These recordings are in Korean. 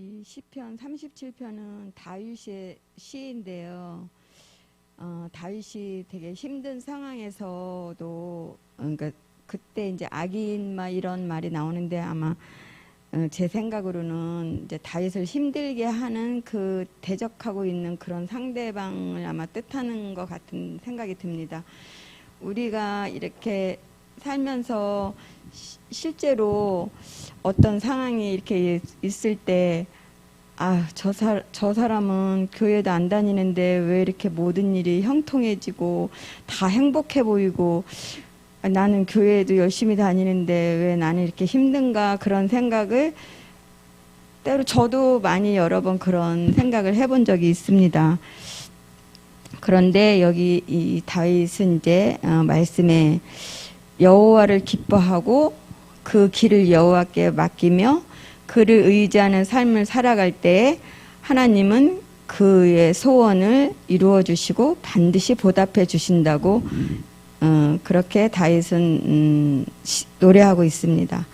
이 시편 37편은 다윗의 시인데요. 다윗이 되게 힘든 상황에서도 그러니까 그때 이제 악인 막 이런 말이 나오는데 아마 제 생각으로는 이제 다윗을 힘들게 하는 그 대적하고 있는 그런 상대방을 아마 뜻하는 것 같은 생각이 듭니다. 우리가 이렇게 살면서 실제로 어떤 상황이 이렇게 있을 때 저 사람은 교회도 안 다니는데 왜 이렇게 모든 일이 형통해지고 다 행복해 보이고 나는 교회도 열심히 다니는데 왜 나는 이렇게 힘든가 그런 생각을 때로 저도 많이 여러 번 그런 생각을 해본 적이 있습니다. 그런데 여기 이 다윗은 이제 말씀에 여호와를 기뻐하고 그 길을 여호와께 맡기며 그를 의지하는 삶을 살아갈 때에 하나님은 그의 소원을 이루어 주시고 반드시 보답해 주신다고 그렇게 다윗은 노래하고 있습니다.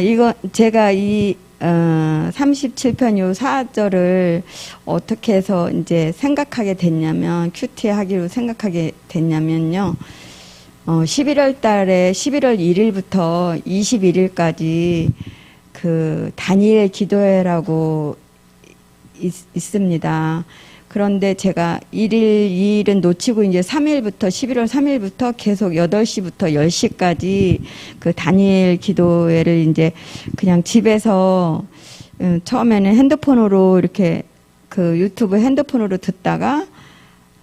이거 제가 이 37편 요 4절을 어떻게 해서 이제 생각하게 됐냐면 큐티하기로 생각하게 됐냐면요. 11월 달에 11월 1일부터 21일까지 그 다니엘 기도회라고 있습니다. 그런데 제가 1일, 2일은 놓치고 이제 3일부터 11월 3일부터 계속 8시부터 10시까지 그 다니엘 기도회를 이제 그냥 집에서 처음에는 핸드폰으로 이렇게 그 유튜브 핸드폰으로 듣다가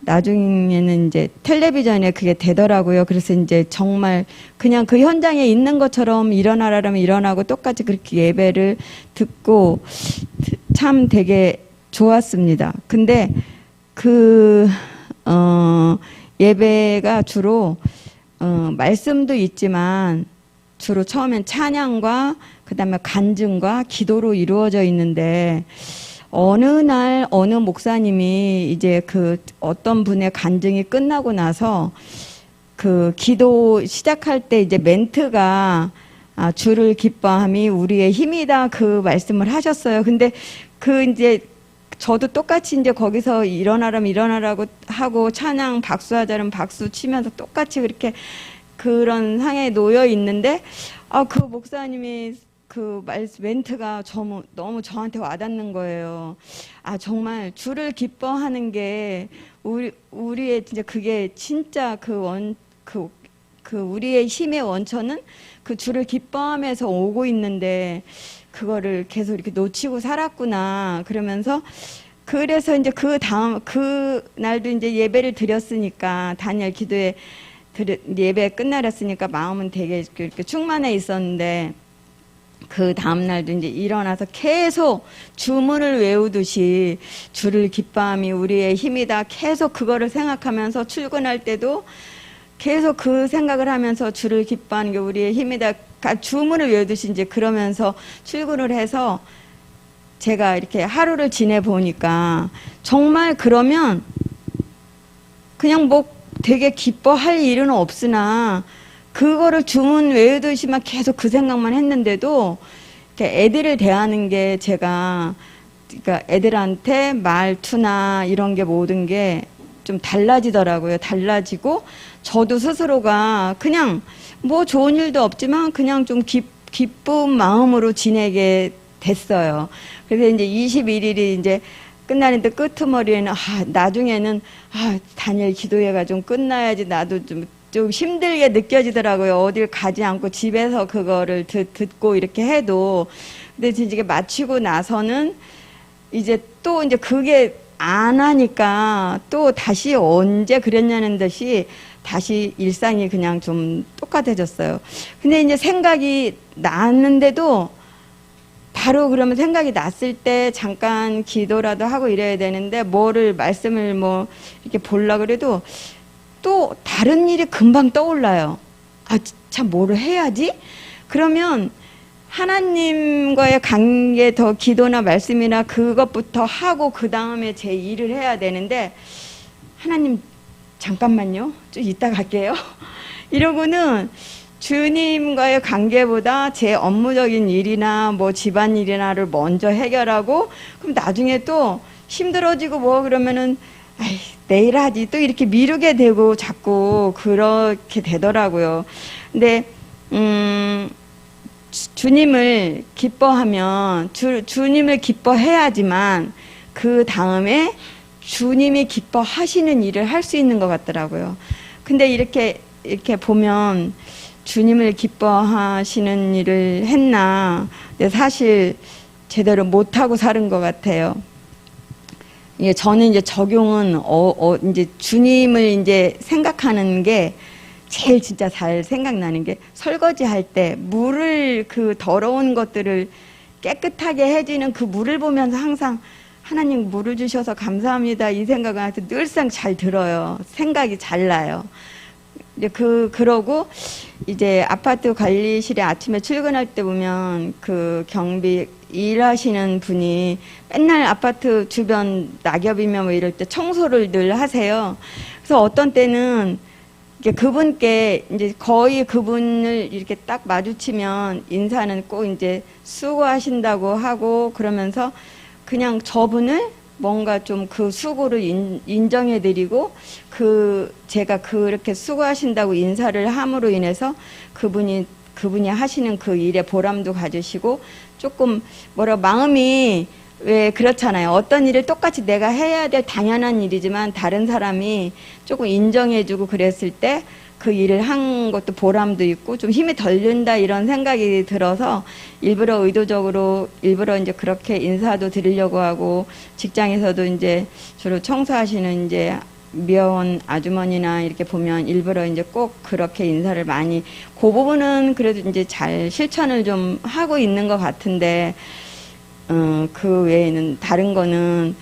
나중에는 이제 텔레비전에 그게 되더라고요. 그래서 이제 정말 그냥 그 현장에 있는 것처럼 일어나라면 일어나고 똑같이 그렇게 예배를 듣고 참 되게 좋았습니다. 근데 예배가 주로 말씀도 있지만 주로 처음엔 찬양과 그다음에 간증과 기도로 이루어져 있는데 어느 날 어느 목사님이 이제 그 어떤 분의 간증이 끝나고 나서 그 기도 시작할 때 이제 멘트가 주를 기뻐함이 우리의 힘이다 그 말씀을 하셨어요. 근데 그 이제 저도 똑같이 이제 거기서 일어나라면 일어나라고 하고 찬양 박수하자면 박수 치면서 똑같이 그렇게 그런 상에 놓여 있는데 그 목사님이 그 멘트가 너무 저한테 와닿는 거예요. 정말 주를 기뻐하는 게 우리의 진짜 그게 진짜 우리의 힘의 원천은 그 주를 기뻐하면서 오고 있는데 그거를 계속 이렇게 놓치고 살았구나. 그러면서 그래서 이제 그 날도 이제 예배를 드렸으니까 다니엘 기도회 예배 끝나렸으니까 마음은 되게 이렇게 충만해 있었는데 그 다음날도 이제 일어나서 계속 주문을 외우듯이 주를 기뻐함이 우리의 힘이다. 계속 그거를 생각하면서 출근할 때도 계속 그 생각을 하면서 주를 기뻐하는 게 우리의 힘이다. 주문을 외우듯이 이제 그러면서 출근을 해서 제가 이렇게 하루를 지내보니까 정말 그러면 그냥 뭐 되게 기뻐할 일은 없으나 그거를 주문 외우듯이만 계속 그 생각만 했는데도 애들을 대하는 게 제가 그러니까 애들한테 말투나 이런 게 모든 게 좀 달라지더라고요. 달라지고 저도 스스로가 그냥 뭐 좋은 일도 없지만 그냥 좀 기쁜 마음으로 지내게 됐어요. 그래서 이제 21일이 이제 끝나는데 끄트머리에는 나중에는 다니엘 기도회가 좀 끝나야지 나도 좀 힘들게 느껴지더라고요. 어딜 가지 않고 집에서 그거를 듣고 이렇게 해도. 근데 이제 마치고 나서는 이제 또 이제 그게 안 하니까 또 다시 언제 그랬냐는 듯이 다시 일상이 그냥 좀 똑같아졌어요. 근데 이제 생각이 났는데도 바로 그러면 생각이 났을 때 잠깐 기도라도 하고 이래야 되는데 말씀을 뭐 이렇게 보려고 그래도 또 다른 일이 금방 떠올라요. 참 뭐를 해야지? 그러면 하나님과의 관계 더 기도나 말씀이나 그것부터 하고 그 다음에 제 일을 해야 되는데 하나님 잠깐만요. 좀 이따 갈게요. 이러고는 주님과의 관계보다 제 업무적인 일이나 뭐 집안일이나를 먼저 해결하고, 그럼 나중에 또 힘들어지고 뭐 그러면은 아이, 내일 하지, 또 이렇게 미루게 되고 자꾸 그렇게 되더라고요. 근데 주님을 기뻐하면 주님을 기뻐해야지만 그 다음에 주님이 기뻐하시는 일을 할 수 있는 것 같더라고요. 근데 이렇게 보면 주님을 기뻐하시는 일을 했나, 근데 사실 제대로 못하고 사는 것 같아요. 예, 저는 이제 적용은 이제 주님을 이제 생각하는 게 제일 진짜 잘 생각나는 게, 설거지 할 때 물을, 그 더러운 것들을 깨끗하게 해주는 그 물을 보면서 항상 하나님 물을 주셔서 감사합니다, 이 생각은 늘상 잘 들어요. 생각이 잘 나요. 이제 그러고 이제 아파트 관리실에 아침에 출근할 때 보면 그 경비 일하시는 분이 맨날 아파트 주변 낙엽이면 뭐 이럴 때 청소를 늘 하세요. 그래서 어떤 때는 이제 그분께 이제 거의 그분을 이렇게 딱 마주치면 인사는 꼭 이제 수고하신다고 하고, 그러면서 그냥 저분을 뭔가 좀 그 수고를 인정해 드리고, 제가 그렇게 수고하신다고 인사를 함으로 인해서 그분이 하시는 그 일에 보람도 가지시고, 조금 마음이, 왜 그렇잖아요. 어떤 일을 똑같이 내가 해야 될 당연한 일이지만 다른 사람이 조금 인정해주고 그랬을 때 그 일을 한 것도 보람도 있고 좀 힘이 덜 든다, 이런 생각이 들어서 일부러 의도적으로 일부러 이제 그렇게 인사도 드리려고 하고, 직장에서도 이제 주로 청소하시는 이제 미혼 아주머니나 이렇게 보면 일부러 이제 꼭 그렇게 인사를 많이, 그 부분은 그래도 이제 잘 실천을 좀 하고 있는 것 같은데, 그 외에는 다른 거는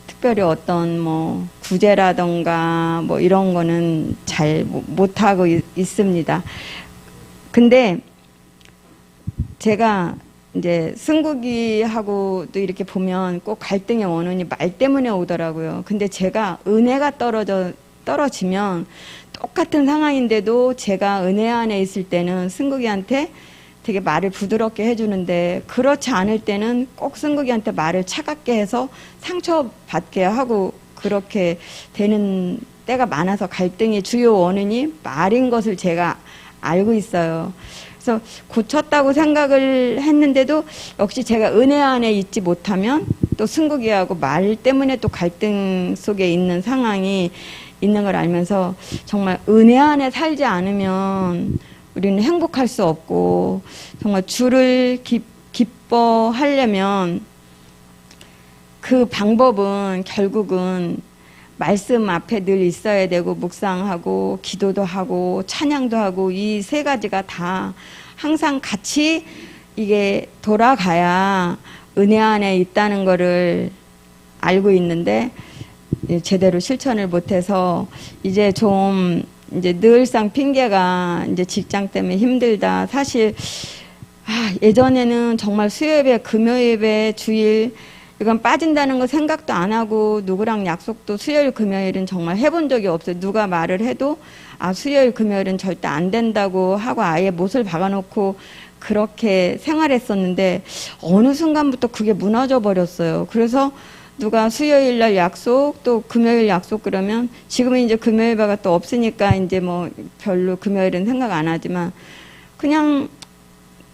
특별히 어떤 뭐 구제라던가 뭐 이런 거는 잘 못하고 있습니다. 근데 제가 이제 승국이하고도 이렇게 보면 꼭 갈등의 원인이 말 때문에 오더라고요. 근데 제가 은혜가 떨어지면 똑같은 상황인데도 제가 은혜 안에 있을 때는 승국이한테 되게 말을 부드럽게 해주는데, 그렇지 않을 때는 꼭 승국이한테 말을 차갑게 해서 상처받게 하고 그렇게 되는 때가 많아서 갈등의 주요 원인이 말인 것을 제가 알고 있어요. 그래서 고쳤다고 생각을 했는데도 역시 제가 은혜 안에 있지 못하면 또 승국이하고 말 때문에 또 갈등 속에 있는 상황이 있는 걸 알면서, 정말 은혜 안에 살지 않으면 우리는 행복할 수 없고, 정말 주를 기뻐하려면 그 방법은 결국은 말씀 앞에 늘 있어야 되고, 묵상하고 기도도 하고 찬양도 하고, 이 세 가지가 다 항상 같이 이게 돌아가야 은혜 안에 있다는 거를 알고 있는데 제대로 실천을 못해서 이제 좀 이제 늘상 핑계가 이제 직장 때문에 힘들다. 사실 예전에는 정말 수요예배, 금요예배, 주일 이건 빠진다는 거 생각도 안 하고, 누구랑 약속도 수요일 금요일은 정말 해본 적이 없어요. 누가 말을 해도 수요일 금요일은 절대 안 된다고 하고 아예 못을 박아놓고 그렇게 생활했었는데, 어느 순간부터 그게 무너져 버렸어요. 그래서 누가 수요일 날 약속, 또 금요일 약속 그러면, 지금은 이제 금요일배가 또 없으니까 이제 뭐 별로 금요일은 생각 안 하지만, 그냥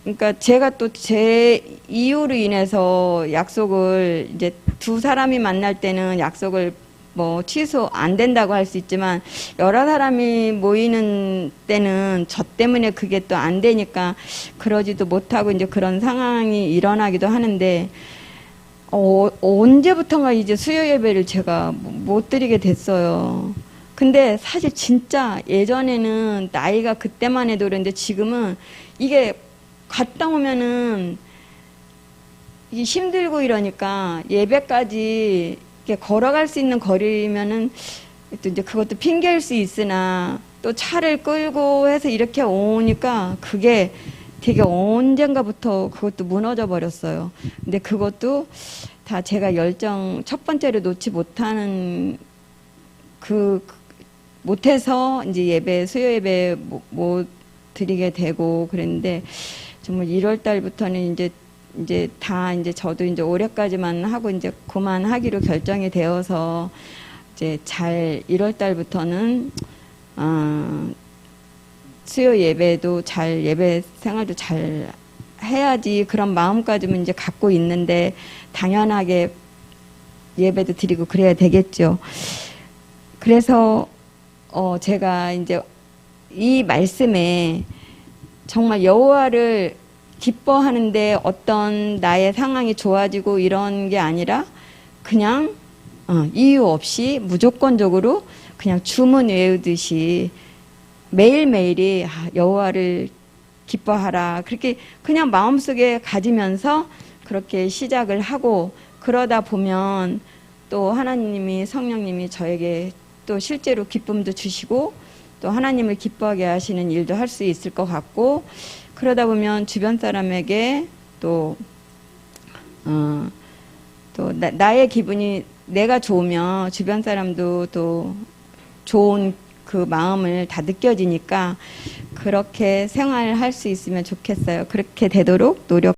그러니까 제가 또 제 이유로 인해서 약속을, 이제 두 사람이 만날 때는 약속을 뭐 취소 안 된다고 할 수 있지만, 여러 사람이 모이는 때는 저 때문에 그게 또 안 되니까 그러지도 못하고 이제 그런 상황이 일어나기도 하는데, 언제부턴가 이제 수요 예배를 제가 못 드리게 됐어요. 근데 사실 진짜 예전에는 나이가 그때만 해도 그랬는데, 지금은 이게 갔다 오면은 이게 힘들고 이러니까 예배까지 이렇게 걸어갈 수 있는 거리면은 또 이제 그것도 핑계일 수 있으나, 또 차를 끌고 해서 이렇게 오니까 그게 되게 언젠가부터 그것도 무너져 버렸어요. 근데 그것도 다 제가 열정 첫 번째로 놓지 못하는 못해서 이제 수요 예배 못 드리게 되고 그랬는데 정말 1월 달부터는 이제 다 이제 저도 이제 올해까지만 하고 이제 그만하기로 결정이 되어서 이제 잘 1월 달부터는 수요 예배도 잘 예배 생활도 잘 해야지 그런 마음까지는 이제 갖고 있는데 당연하게 예배도 드리고 그래야 되겠죠. 그래서 제가 이제 이 말씀에 정말 여호와를 기뻐하는데 어떤 나의 상황이 좋아지고 이런 게 아니라 그냥 이유 없이 무조건적으로 그냥 주문 외우듯이 매일매일이 여호와를 기뻐하라 그렇게 그냥 마음속에 가지면서 그렇게 시작을 하고 그러다 보면 또 하나님이 성령님이 저에게 또 실제로 기쁨도 주시고 또 하나님을 기뻐하게 하시는 일도 할 수 있을 것 같고 그러다 보면 주변 사람에게 또 나의 기분이 내가 좋으면 주변 사람도 또 좋은 그 마음을 다 느껴지니까 그렇게 생활할 수 있으면 좋겠어요. 그렇게 되도록 노력